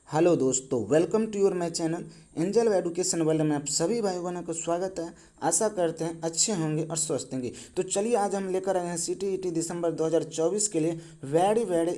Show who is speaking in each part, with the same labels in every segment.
Speaker 1: Hello दोस्तों, welcome to your my channel Angel Education World में आप सभी भाई बहनों को स्वागत है। आशा करते हैं अच्छे होंगे और स्वस्थ होंगे। तो चलिए आज हम लेकर आए हैं सीटीईटी दिसंबर 2024 के लिए very very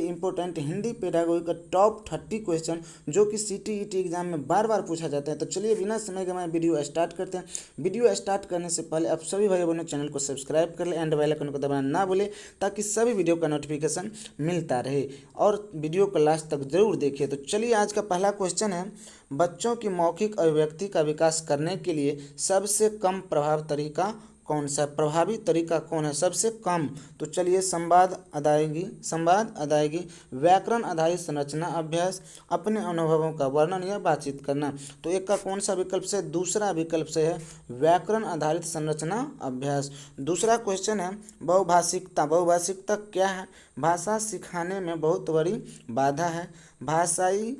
Speaker 1: important Hindi pedagogy का टॉप 30 क्वेश्चन जो कि सीटीईटी एग्जाम में बार बार पूछा जाता है। तो चलिए बिना समय गंवाए वीडियो स्टार्ट करते हैं। वीडियो स्टार्ट करने से पहले आप सभी भाई बहनों चैनल को सब्सक्राइब कर लें एंड बेल आइकन को दबाना ना भूलें ताकि सभी वीडियो का नोटिफिकेशन मिलता रहे और वीडियो को लास्ट तक जरूर देखिए। तो चलिए आज का पहला क्वेश्चन है, बच्चों की मौखिक अभिव्यक्ति का विकास करने के लिए सबसे कम प्रभावी तरीका कौन सा है? प्रभावी तरीका कौन है सबसे कम? तो चलिए संवाद अदायगी, व्याकरण आधारित संरचना अभ्यास, अपने अनुभवों का वर्णन या बातचीत करना। तो एक का कौन सा विकल्प से? दूसरा विकल्प से है व्याकरण आधारित संरचना अभ्यास। दूसरा क्वेश्चन है बहुभाषिकता क्या है? भाषा सिखाने में बहुत बड़ी बाधा है, भाषाई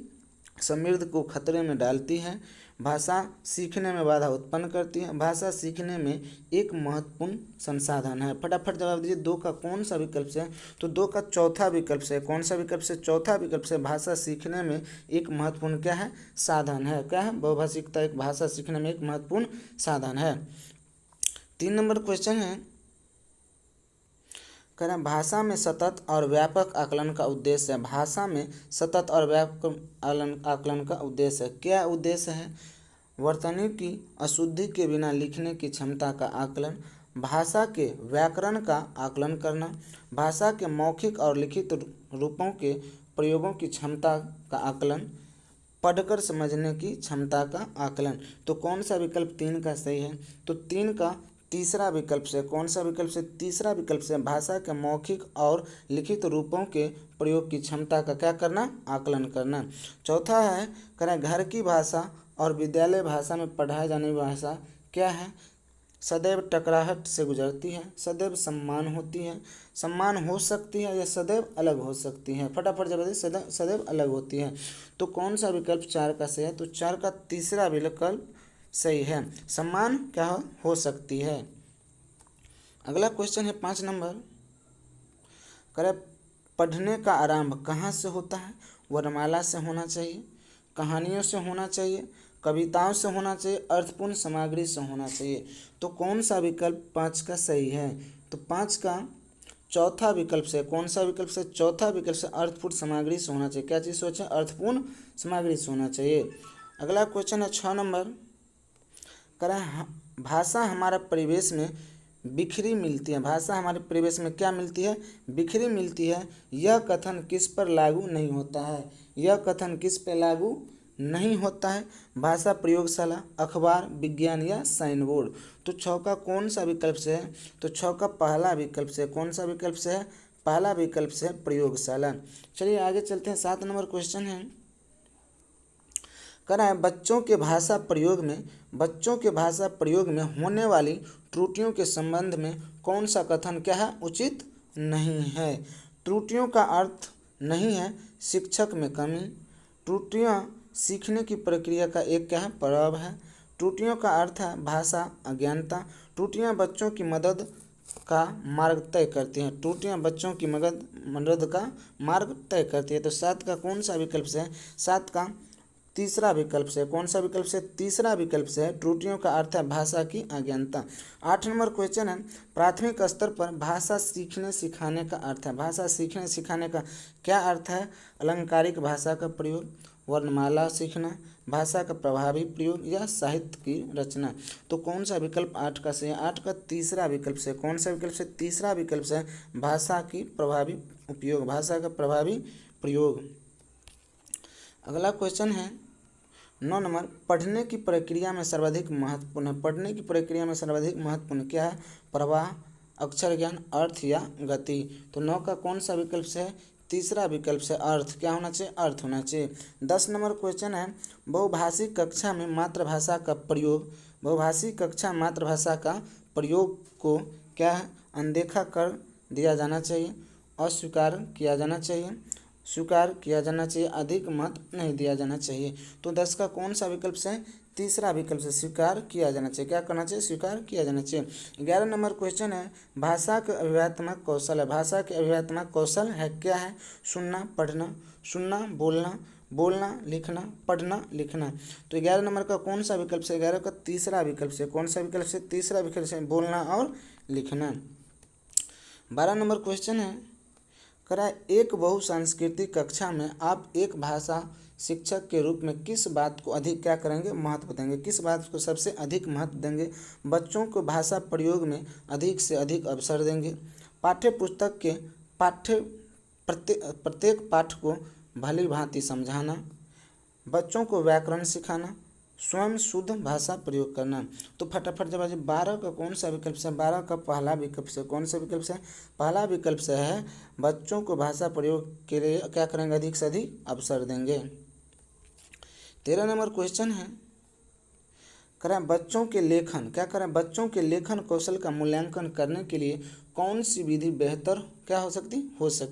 Speaker 1: समृद्धि को खतरे में डालती है, भाषा सीखने में बाधा उत्पन्न करती है, भाषा सीखने में एक महत्वपूर्ण संसाधन है। फटाफट जवाब दीजिए, दो का कौन सा विकल्प से है? तो दो का चौथा विकल्प से। कौन सा विकल्प से? चौथा विकल्प से भाषा सीखने में एक महत्वपूर्ण क्या है? साधन है। क्या है? बहुभाषिकता एक भाषा सीखने में एक महत्वपूर्ण साधन है। 3 नंबर क्वेश्चन है, कह रहे हैं भाषा में सतत और व्यापक आकलन का उद्देश्य है। भाषा में सतत और व्यापक आकलन का उद्देश्य है। क्या उद्देश्य है? वर्तनी की अशुद्धि के बिना लिखने की क्षमता का आकलन, भाषा के व्याकरण का आकलन करना, भाषा के मौखिक और लिखित रूपों के प्रयोगों की क्षमता का आकलन, पढ़कर समझने की क्षमता का आकलन। तो कौन सा विकल्प 3 का सही है? तो 3 का तीसरा विकल्प से। कौन सा विकल्प से? तीसरा विकल्प से भाषा के मौखिक और लिखित रूपों के प्रयोग की क्षमता का क्या करना? आकलन करना। चौथा है, करें घर की भाषा और विद्यालय भाषा में पढ़ाई जाने वाली भाषा क्या है? सदैव टकराहट से गुजरती है, सदैव सम्मान होती है, सम्मान हो सकती है या सदैव अलग हो सकती है। फटाफट जवाब दीजिए, सदैव अलग होती है। तो कौन सा विकल्प 4 का सही है? तो 4 का तीसरा विकल्प सही है, सम्मान क्या हो सकती है। अगला क्वेश्चन है 5 नंबर, करे पढ़ने का आरंभ कहाँ से होता है? वर्णमाला से होना चाहिए, कहानियों से होना चाहिए, कविताओं से होना चाहिए, अर्थपूर्ण सामग्री से होना चाहिए। तो कौन सा विकल्प 5 का सही है? तो 5 का चौथा विकल्प से। कौन सा विकल्प से? चौथा विकल्प से अर्थपूर्ण सामग्री से होना चाहिए। क्या चीज़ सोचें? अर्थपूर्ण सामग्री से होना चाहिए। अगला क्वेश्चन है 6 नंबर, करें भाषा हमारा परिवेश में बिखरी मिलती है। भाषा हमारे परिवेश में क्या मिलती है? बिखरी मिलती है। यह कथन किस पर लागू नहीं होता है? यह कथन किस पर लागू नहीं होता है? भाषा प्रयोगशाला, अखबार, विज्ञान या साइन बोर्ड। तो 6 का कौन सा विकल्प से है? तो 6 का पहला विकल्प से। कौन सा विकल्प से है? पहला विकल्प से प्रयोगशाला। चलिए आगे चलते हैं। 7 नंबर क्वेश्चन है, कह रहा है बच्चों के भाषा प्रयोग में होने वाली त्रुटियों के संबंध में कौन सा कथन क्या है? उचित नहीं है। त्रुटियों का अर्थ नहीं है शिक्षक में कमी, त्रुटियां सीखने की प्रक्रिया का एक क्या है? पड़ाव है। त्रुटियों का अर्थ है भाषा अज्ञानता, त्रुटियां बच्चों की मदद का मार्ग तय करती हैं। त्रुटियां बच्चों की मदद का मार्ग तय करती है। तो 7 का कौन सा विकल्प से है? 7 का तीसरा विकल्प से। कौन सा विकल्प से? तीसरा विकल्प से है, त्रुटियों का अर्थ है भाषा की अज्ञानता। 8 नंबर क्वेश्चन है, प्राथमिक स्तर पर भाषा सीखने सिखाने का अर्थ है। भाषा सीखने सिखाने का क्या अर्थ है? अलंकारिक भाषा का प्रयोग, वर्णमाला सीखना, भाषा का प्रभावी प्रयोग या साहित्य की रचना। तो कौन सा विकल्प 8 का सही है? 8 का तीसरा विकल्प से। कौन सा विकल्प से? तीसरा विकल्प से भाषा की प्रभावी उपयोग, भाषा का प्रभावी प्रयोग। अगला क्वेश्चन है 9 नंबर, पढ़ने की प्रक्रिया में सर्वाधिक महत्वपूर्ण है। पढ़ने की प्रक्रिया में सर्वाधिक महत्वपूर्ण क्या है? प्रवाह, अक्षर ज्ञान, अर्थ या गति। तो 9 का कौन सा विकल्प से है? तीसरा विकल्प से अर्थ। क्या होना चाहिए? अर्थ होना चाहिए। 10 नंबर क्वेश्चन है, बहुभाषी कक्षा में मातृभाषा का प्रयोग, बहुभाषी कक्षा मातृभाषा का प्रयोग को क्या है? अनदेखा कर दिया जाना चाहिए, अस्वीकार किया जाना चाहिए, स्वीकार किया जाना चाहिए, अधिक मत नहीं दिया जाना चाहिए। तो 10 का कौन सा विकल्प से? तीसरा विकल्प से स्वीकार किया जाना चाहिए। क्या करना चाहिए? स्वीकार किया जाना चाहिए। 11 नंबर क्वेश्चन है, भाषा के अभिव्यक्तात्मक कौशल है। भाषा के अभिव्यक्तात्मक कौशल है क्या है? सुनना, पढ़ना, सुनना, बोलना, बोलना, लिखना, पढ़ना, लिखना। तो 11 नंबर का कौन सा विकल्प से? 11 का तीसरा विकल्प से। कौन सा विकल्प से? तीसरा विकल्प से, बोलना और लिखना। 12 नंबर क्वेश्चन है, करा एक बहुसांस्कृतिक कक्षा में आप एक भाषा शिक्षक के रूप में किस बात को अधिक क्या करेंगे? महत्व देंगे। किस बात को सबसे अधिक महत्व देंगे? बच्चों को भाषा प्रयोग में अधिक से अधिक अवसर देंगे। पाठ्य पुस्तक के प्रत्येक पाठ को भली भांति समझाना, बच्चों को व्याकरण सिखाना, स्वयं शुद्ध भाषा प्रयोग करना। तो फटाफट जवाब 12 का कौन सा विकल्प से? 12 का पहला विकल्प से। कौन सा विकल्प से? पहला विकल्प से है, बच्चों को भाषा प्रयोग के लिए क्या करेंगे? अधिक से अधिक अवसर देंगे। 13 नंबर क्वेश्चन है, करें बच्चों के लेखन, क्या करें? बच्चों के लेखन कौशल का मूल्यांकन करने के लिए कौन सी विधि बेहतर क्या हो सकती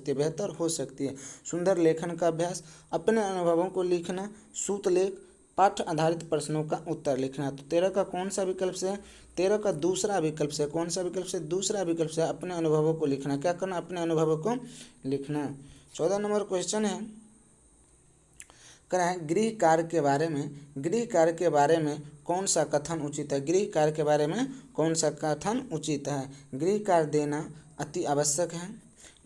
Speaker 1: है? बेहतर हो सकती है। सुंदर लेखन का अभ्यास, अपने अनुभवों को लिखना, सूत लेख, पाठ आधारित प्रश्नों का उत्तर लिखना। तो 13 का कौन सा विकल्प से? 13 का दूसरा विकल्प से। कौन सा विकल्प से? दूसरा विकल्प से, अपने अनुभवों को लिखना। क्या करना? अपने अनुभवों को लिखना। 14 नंबर क्वेश्चन है, करें गृह कार्य के बारे में, गृह कार्य के बारे में कौन सा कथन उचित है? गृह कार्य के बारे में कौन सा कथन उचित है? गृह कार्य देना अति आवश्यक है।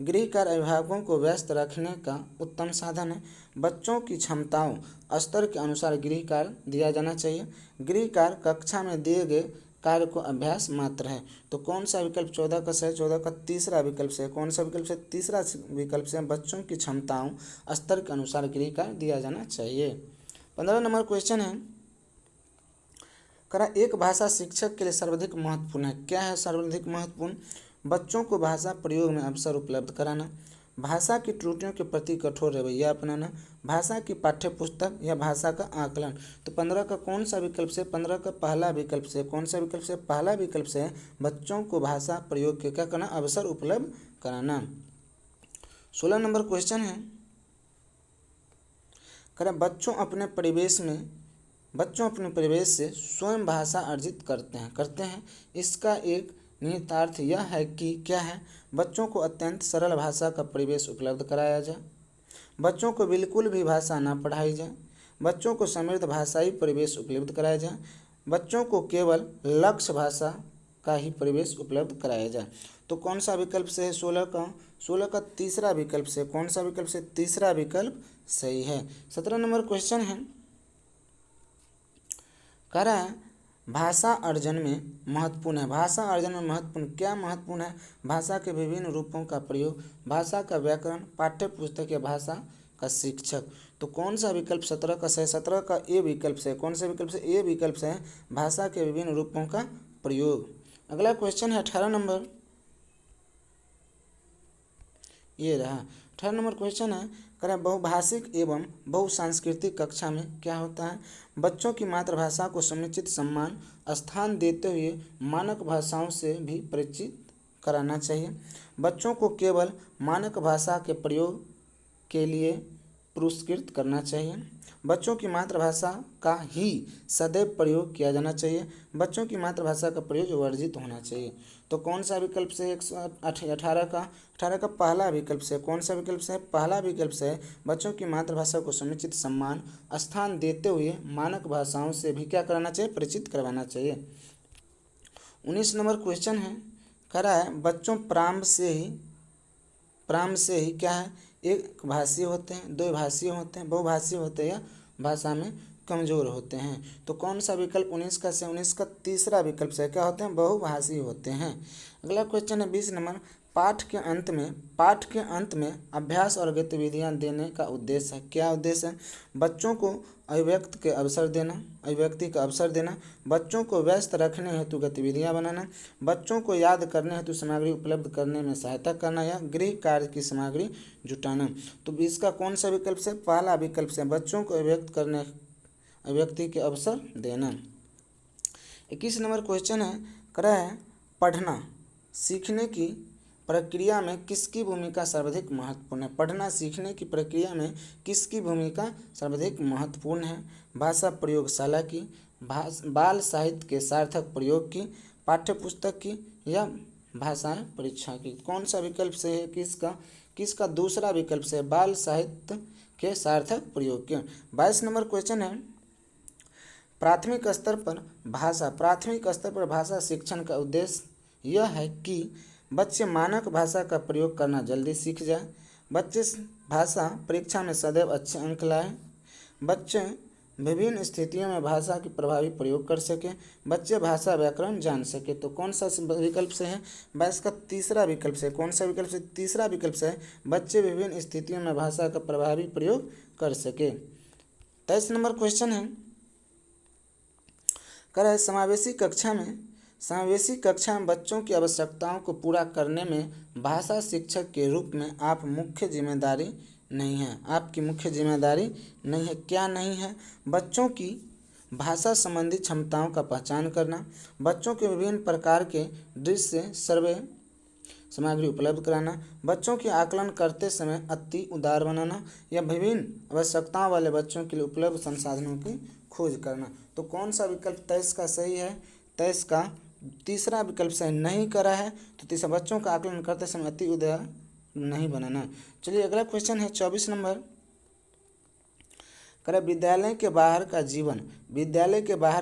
Speaker 1: गृह कार्य अभिभावकों को व्यस्त रखने का उत्तम साधन है। बच्चों की क्षमताओं स्तर के अनुसार गृह कार्य दिया जाना चाहिए। गृह कार्य कक्षा में दिए गए कार्य को अभ्यास मात्र है। तो कौन सा विकल्प 14 का सही? 14 का तीसरा विकल्प से। कौन सा विकल्प से? तीसरा विकल्प से, बच्चों की क्षमताओं स्तर के अनुसार गृह कार्य दिया जाना चाहिए। 15 नंबर क्वेश्चन है, करा एक भाषा शिक्षक के लिए सर्वाधिक महत्वपूर्ण है। क्या है सर्वाधिक महत्वपूर्ण? बच्चों को भाषा प्रयोग में अवसर उपलब्ध कराना, भाषा की त्रुटियों के प्रति कठोर रवैया अपनाना, भाषा की पाठ्य पुस्तक या भाषा का आकलन। तो 15 का कौन सा विकल्प से? 15 का पहला विकल्प से। कौन सा विकल्प से? पहला विकल्प से, बच्चों को भाषा प्रयोग के क्या करना? अवसर उपलब्ध कराना। 16 नंबर क्वेश्चन है, करें बच्चों अपने परिवेश से स्वयं भाषा अर्जित करते हैं। इसका एक निहितार्थ यह है कि क्या है? बच्चों को अत्यंत सरल भाषा का परिवेश उपलब्ध कराया जाए, बच्चों को बिल्कुल भी भाषा ना पढ़ाई जाए, बच्चों को समृद्ध भाषाई परिवेश उपलब्ध कराया जाए, बच्चों को केवल लक्ष्य भाषा का ही परिवेश उपलब्ध कराया जाए। तो कौन सा विकल्प से है? 16 का तीसरा विकल्प से। कौन सा विकल्प से? तीसरा विकल्प सही है। 17 नंबर क्वेश्चन है, कह रहा है भाषा अर्जन में महत्वपूर्ण है। भाषा अर्जन में महत्वपूर्ण क्या महत्वपूर्ण है? भाषा के विभिन्न रूपों का प्रयोग, भाषा का व्याकरण, पाठ्य पुस्तक या भाषा का शिक्षक। तो कौन सा विकल्प 17 का सही? 17 का ए विकल्प से। कौन सा विकल्प से? ए विकल्प से, भाषा के विभिन्न रूपों का प्रयोग। अगला क्वेश्चन है 18 नंबर, ये रहा 18 नंबर क्वेश्चन है, करें बहुभाषिक एवं बहुसांस्कृतिक कक्षा में क्या होता है? बच्चों की मातृभाषा को समुचित सम्मान स्थान देते हुए मानक भाषाओं से भी परिचित कराना चाहिए। बच्चों को केवल मानक भाषा के प्रयोग के लिए पुरस्कृत करना चाहिए। बच्चों की मातृभाषा का ही सदैव प्रयोग किया जाना चाहिए। बच्चों की मातृभाषा का प्रयोग वर्जित होना चाहिए। तो कौन सा विकल्प से? 18 का पहला विकल्प से। कौन सा विकल्प से? पहला विकल्प से, बच्चों की मातृभाषा को समुचित सम्मान स्थान देते हुए मानक भाषाओं से भी क्या कराना चाहिए? परिचित करवाना चाहिए। 19 नंबर क्वेश्चन है, कह रहा है बच्चों प्रारंभ से ही क्या है? एक भाषीय होते हैं, दो भाषीय होते हैं, बहुभाषीय होते हैं या भाषा में कमज़ोर होते हैं। तो कौन सा विकल्प 19 का से? 19 का तीसरा विकल्प से क्या होते हैं? बहुभाषीय होते हैं। अगला क्वेश्चन है 20 नंबर, पाठ के अंत में अभ्यास और गतिविधियां देने का उद्देश्य है। क्या उद्देश्य है? बच्चों को अभिव्यक्ति का अवसर देना, बच्चों को व्यस्त रखने हेतु गतिविधियां बनाना, बच्चों को याद करने हेतु सामग्री उपलब्ध करने में सहायता करना या गृह कार्य की सामग्री जुटाना। तो इसका कौन सा विकल्प से? पहला विकल्प से, बच्चों को अभिव्यक्ति के अवसर देना। 21 नंबर क्वेश्चन है, करा है पढ़ना सीखने की प्रक्रिया में किसकी भूमिका सर्वाधिक महत्वपूर्ण है? पढ़ना सीखने की प्रक्रिया में किसकी भूमिका सर्वाधिक महत्वपूर्ण है? भाषा प्रयोगशाला की, बाल साहित्य के सार्थक प्रयोग की, पाठ्य पुस्तक की या भाषाएं परीक्षा की? कौन सा विकल्प से है? किसका दूसरा विकल्प से है? बाल साहित्य के सार्थक प्रयोग के। 22 नंबर क्वेश्चन है, प्राथमिक स्तर पर भाषा शिक्षण का उद्देश्य यह है कि बच्चे मानक भाषा का प्रयोग करना जल्दी सीख जाए, बच्चे भाषा परीक्षा में सदैव अच्छे अंक लाएं, बच्चे विभिन्न स्थितियों में भाषा की प्रभावी प्रयोग कर सके, बच्चे भाषा व्याकरण जान सके। तो कौन सा विकल्प से है? बस इसका तीसरा विकल्प से। कौन सा विकल्प से? तीसरा विकल्प से है, बच्चे विभिन्न स्थितियों में भाषा का प्रभावी प्रयोग कर सके। 23 नंबर क्वेश्चन है, कह रहा है समावेशी कक्षा में बच्चों की आवश्यकताओं को पूरा करने में भाषा शिक्षक के रूप में आपकी मुख्य जिम्मेदारी नहीं है। क्या नहीं है? बच्चों की भाषा संबंधी क्षमताओं का पहचान करना, बच्चों के विभिन्न प्रकार के दृश्य सर्वे सामग्री उपलब्ध कराना, बच्चों की आकलन करते समय अति उदार बनाना या विभिन्न आवश्यकताओं वाले बच्चों के लिए उपलब्ध संसाधनों की खोज करना। तो कौन सा विकल्प 23 का सही है? 23 का तीसरा विकल्प सही नहीं करा है। तो तीसरा, बच्चों का आकलन करते समय अति उदार नहीं बनाना। चलिए अगला क्वेश्चन है 24 नंबर, करें विद्यालय के बाहर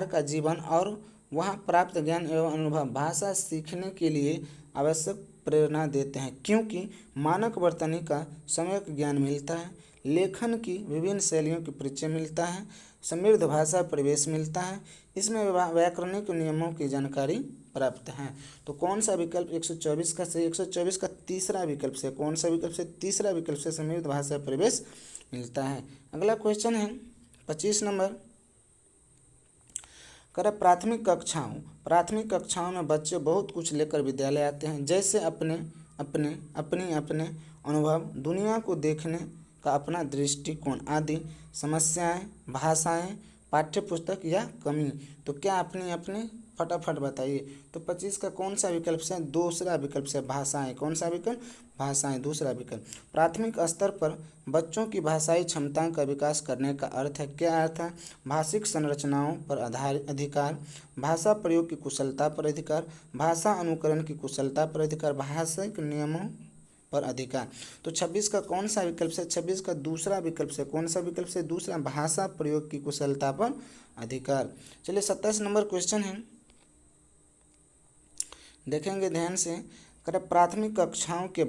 Speaker 1: का जीवन और वहाँ प्राप्त ज्ञान एवं अनुभव भाषा सीखने के लिए आवश्यक प्रेरणा देते हैं, क्योंकि मानक वर्तनी का सम्यक ज्ञान मिलता है, लेखन की विभिन्न शैलियों की परिचय मिलता है, समृद्ध भाषा परिवेश मिलता है, इसमें व्याकरणिक नियमों की जानकारी प्राप्त है। तो कौन सा विकल्प 124 का सही? 124 का तीसरा विकल्प से। कौन सा विकल्प से? तीसरा विकल्प से समृद्ध भाषा परिवेश मिलता है। अगला क्वेश्चन है 25 नंबर, करें प्राथमिक कक्षाओं में बच्चे बहुत कुछ लेकर विद्यालय आते हैं, जैसे अपने अनुभव, दुनिया को देखने का अपना दृष्टिकोण आदि, समस्याएं, भाषाएं, पाठ्य पुस्तक या कमी। तो क्या अपनी फटाफट बताइए। तो 25 का कौन सा विकल्प से? दूसरा विकल्प से, भाषाएं। कौन सा विकल्प? भाषाएं, दूसरा विकल्प। प्राथमिक स्तर पर बच्चों की भाषाई क्षमताओं का विकास करने का अर्थ है। क्या अर्थ है? भाषिक संरचनाओं पर अधिकार, भाषा प्रयोग की कुशलता पर अधिकार, भाषा अनुकरण की कुशलता पर अधिकार, भाषिक नियमों पर अधिकार। तो 26 का कौन सा विकल्प से? 26 का दूसरा विकल्प से। कौन सा विकल्प से? दूसरा, भाषा प्रयोग की कुशलता पर अधिकार। चलिए 27 नंबर क्वेश्चन है, देखेंगे ध्यान से। करें प्राथमिक कक्षाओं के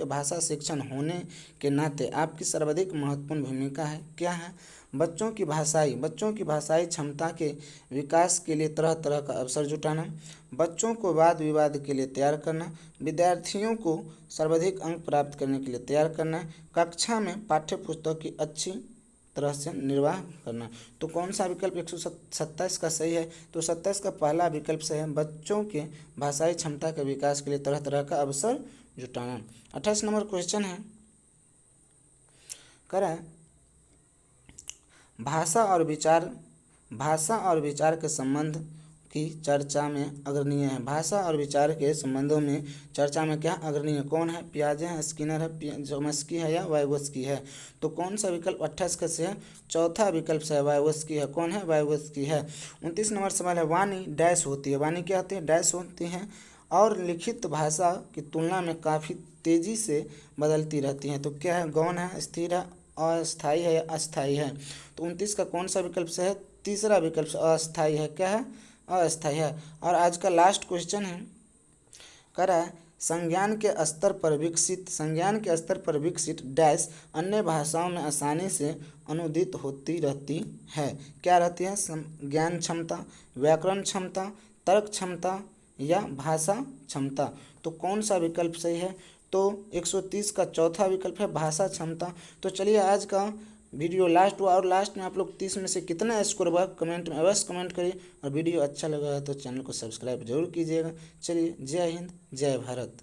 Speaker 1: भाषा शिक्षण होने के नाते आपकी सर्वाधिक महत्वपूर्ण भूमिका है। क्या है? बच्चों की भाषाई क्षमता के विकास के लिए तरह तरह का अवसर जुटाना, बच्चों को वाद विवाद के लिए तैयार करना, विद्यार्थियों को सर्वाधिक अंक प्राप्त करने के लिए तैयार करना, कक्षा में पाठ्य पुस्तक की अच्छी तरह से निर्वाह करना। तो कौन सा विकल्प 127 का सही है? तो 27 का पहला विकल्प सही है, बच्चों के भाषाई क्षमता के विकास के लिए तरह तरह का अवसर जुटाना। 28 नंबर क्वेश्चन है, करें भाषा और विचार के संबंध की चर्चा में अग्रणीय है। भाषा और विचार के संबंधों में चर्चा में क्या अग्रणीय? कौन है? पियाजे है, स्किनर है, चॉम्स्की है या वाइगोत्स्की है? तो कौन सा विकल्प 28 का से है? चौथा विकल्प से वाइगोत्स्की है। कौन है? वाइगोत्स्की है। 29 नंबर सवाल है, वाणी डैश होती है। वाणी क्या होती है? डैश होती है और लिखित भाषा की तुलना में काफ़ी तेजी से बदलती रहती हैं। तो क्या है? गौण है, स्थिर है, अस्थायी है या अस्थायी है? तो 29 का कौन सा विकल्प से है? तीसरा विकल्प से, अस्थायी है। क्या है? अस्थायी है। और आज का लास्ट क्वेश्चन है, कह रहा है संज्ञान के स्तर पर विकसित डैश अन्य भाषाओं में आसानी से अनुदित होती रहती है। क्या रहती है? ज्ञान क्षमता, व्याकरण क्षमता, तर्क क्षमता या भाषा क्षमता। तो कौन सा विकल्प सही है? तो 130 का चौथा विकल्प है, भाषा क्षमता। तो चलिए आज का वीडियो लास्ट हुआ, और लास्ट में आप लोग 30 में से कितना स्कोर हुआ कमेंट में अवश्य कमेंट करिए, और वीडियो अच्छा लगा है तो चैनल को सब्सक्राइब जरूर कीजिएगा। चलिए, जय हिंद, जय भारत।